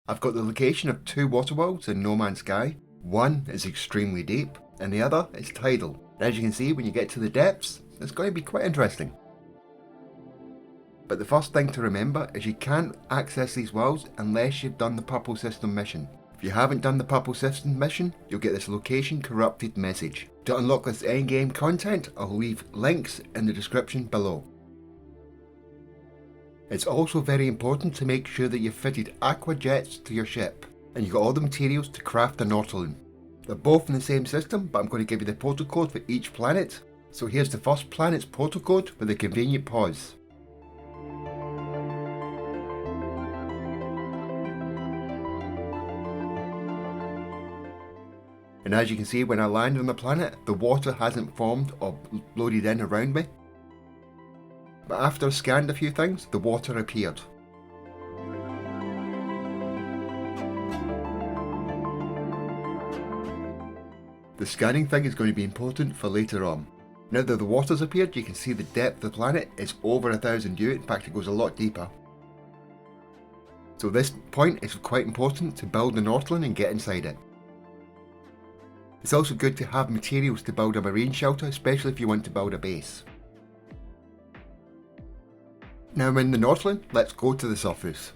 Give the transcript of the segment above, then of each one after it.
I've got the location of two water worlds in No Man's Sky. One is extremely deep, and the other is tidal. And as you can see, when you get to the depths, it's going to be quite interesting. But the first thing to remember is you can't access these worlds unless you've done the Purple System mission. If you haven't done the Purple System mission, you'll get this location corrupted message. To unlock this endgame content, I'll leave links in the description below. It's also very important to make sure that you've fitted aqua jets to your ship, and you've got all the materials to craft an ortolan. They're both in the same system, but I'm going to give you the portal code for each planet. So here's the first planet's portal code with a convenient pause. And as you can see, when I land on the planet, the water hasn't formed or loaded in around me. But after I scanned a few things, the water appeared. The scanning thing is going to be important for later on. Now that the water's appeared, you can see the depth of the planet is over 1000 U, in fact it goes a lot deeper. So this point is quite important to build an ortolan and get inside it. It's also good to have materials to build a marine shelter, especially if you want to build a base. Now I'm in the ortolan, let's go to the surface.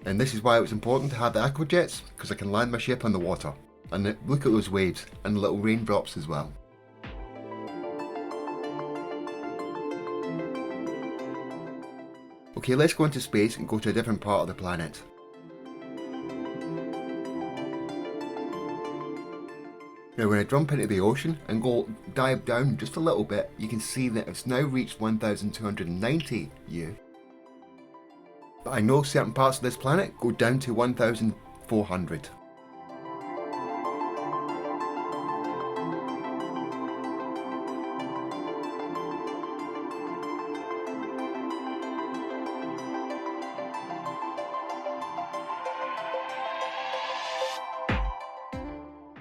And this is why it was important to have the aqua jets, because I can land my ship on the water. And look at those waves, and the little raindrops as well. Okay, let's go into space and go to a different part of the planet. Now when I jump into the ocean and go dive down just a little bit, you can see that it's now reached 1290 U. But I know certain parts of this planet go down to 1400.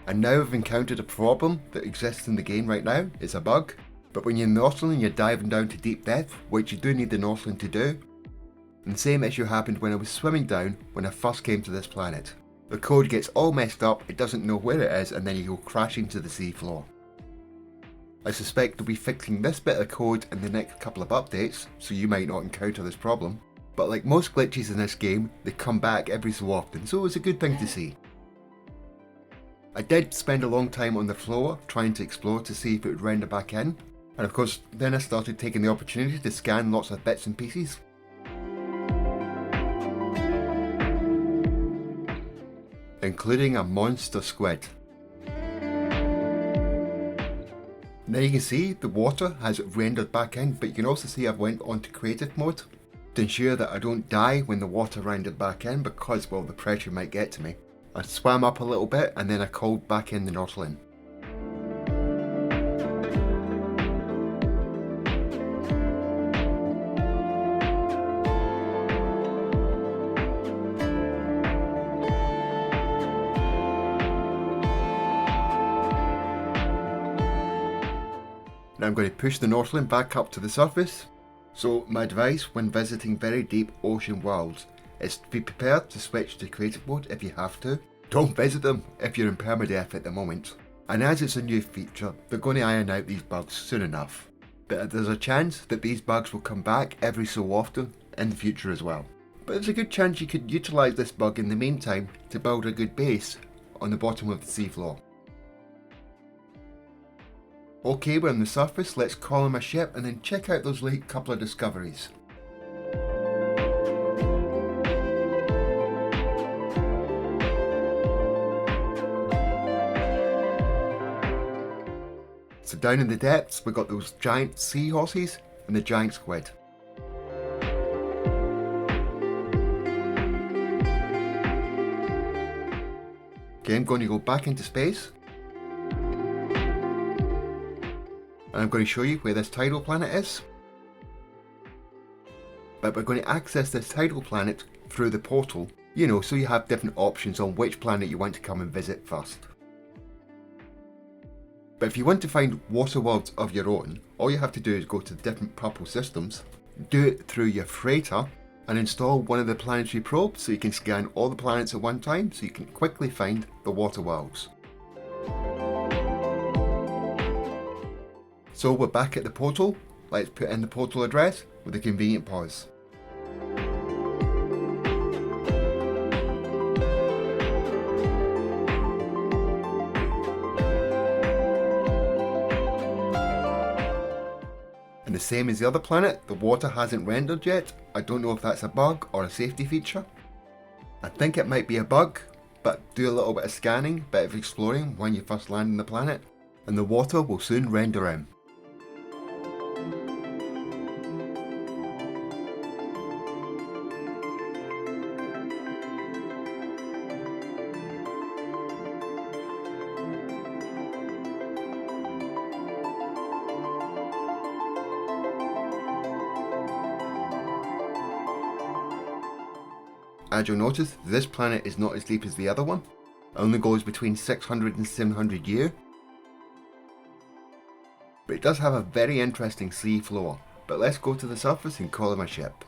And now I've encountered a problem that exists in the game right now. It's a bug, but when you're in the ortolan and you're diving down to deep depth, which you do need an ortolan to do, and the same issue happened when I was swimming down when I first came to this planet. The code gets all messed up, it doesn't know where it is, and then you go crashing to the seafloor. I suspect they'll be fixing this bit of code in the next couple of updates, so you might not encounter this problem. But like most glitches in this game, they come back every so often, so it's a good thing to see. I did spend a long time on the floor trying to explore to see if it would render back in, and of course then I started taking the opportunity to scan lots of bits and pieces. Including a monster squid. Now you can see the water has rendered back in, but you can also see I've went on to creative mode to ensure that I don't die when the water rendered back in, because well, the pressure might get to me. I swam up a little bit and then I called back in the ortolan. Now I'm going to push the ortolan back up to the surface. So my advice when visiting very deep ocean worlds is to be prepared to switch to creative mode if you have to. Don't visit them if you're in permadeath at the moment. And as it's a new feature, they're going to iron out these bugs soon enough. But there's a chance that these bugs will come back every so often in the future as well. But there's a good chance you could utilise this bug in the meantime to build a good base on the bottom of the seafloor. Okay, we're on the surface, let's call in my ship and then check out those late couple of discoveries. So down in the depths we've got those giant seahorses and the giant squid. Okay, I'm going to go back into space. and I'm going to show you where this tidal planet is. But we're going to access this tidal planet through the portal, you know, so you have different options on which planet you want to come and visit first. But if you want to find water worlds of your own, all you have to do is go to the different purple systems, do it through your freighter, and install one of the planetary probes so you can scan all the planets at one time so you can quickly find the water worlds. So we're back at the portal. Let's put in the portal address with a convenient pause. And the same as the other planet, the water hasn't rendered yet. I don't know if that's a bug or a safety feature. I think it might be a bug, but do a little bit of scanning, bit of exploring when you first land on the planet, and the water will soon render in. As you'll notice, this planet is not as deep as the other one. It only goes between 600 and 700 years. But it does have a very interesting sea floor. But let's go to the surface and call him a ship.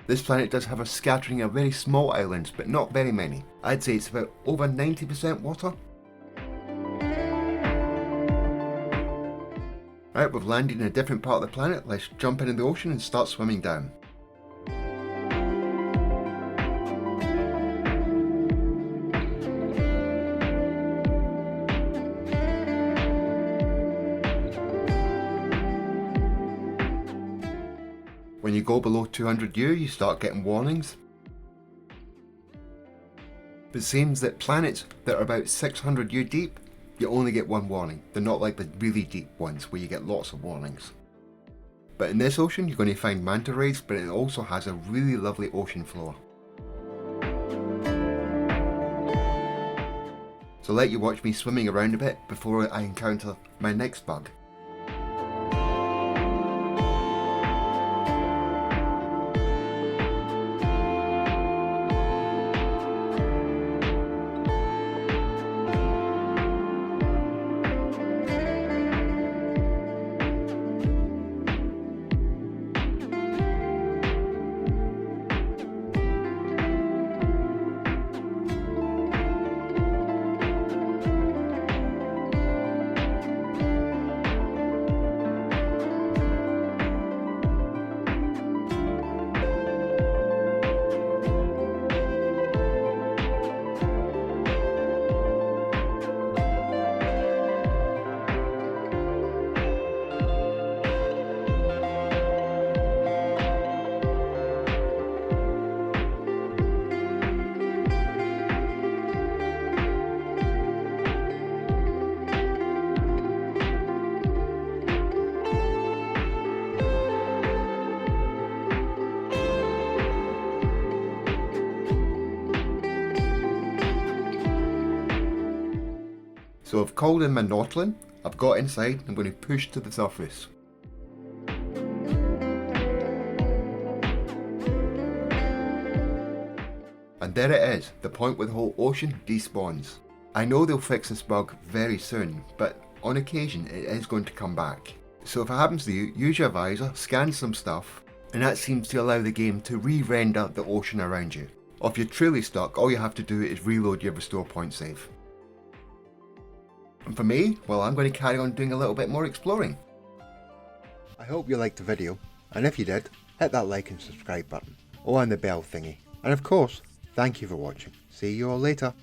This planet does have a scattering of very small islands, but not very many. I'd say it's about over 90% water. Right, we've landed in a different part of the planet. Let's jump into the ocean and start swimming down. When you go below 200 years, you start getting warnings. But it seems that planets that are about 600 years deep, you only get one warning. They're not like the really deep ones where you get lots of warnings. But in this ocean, you're going to find manta rays, but it also has a really lovely ocean floor. So I'll let you watch me swimming around a bit before I encounter my next bug. So I've called in my Northland, I've got inside, I'm going to push to the surface. And there it is, the point where the whole ocean despawns. I know they'll fix this bug very soon, but on occasion it is going to come back. So if it happens to you, use your visor, scan some stuff, and that seems to allow the game to re-render the ocean around you. Or if you're truly stuck, all you have to do is reload your restore point save. And for me, well, I'm going to carry on doing a little bit more exploring. I hope you liked the video, and if you did, hit that like and subscribe button, or on the bell thingy. And of course, thank you for watching. See you all later.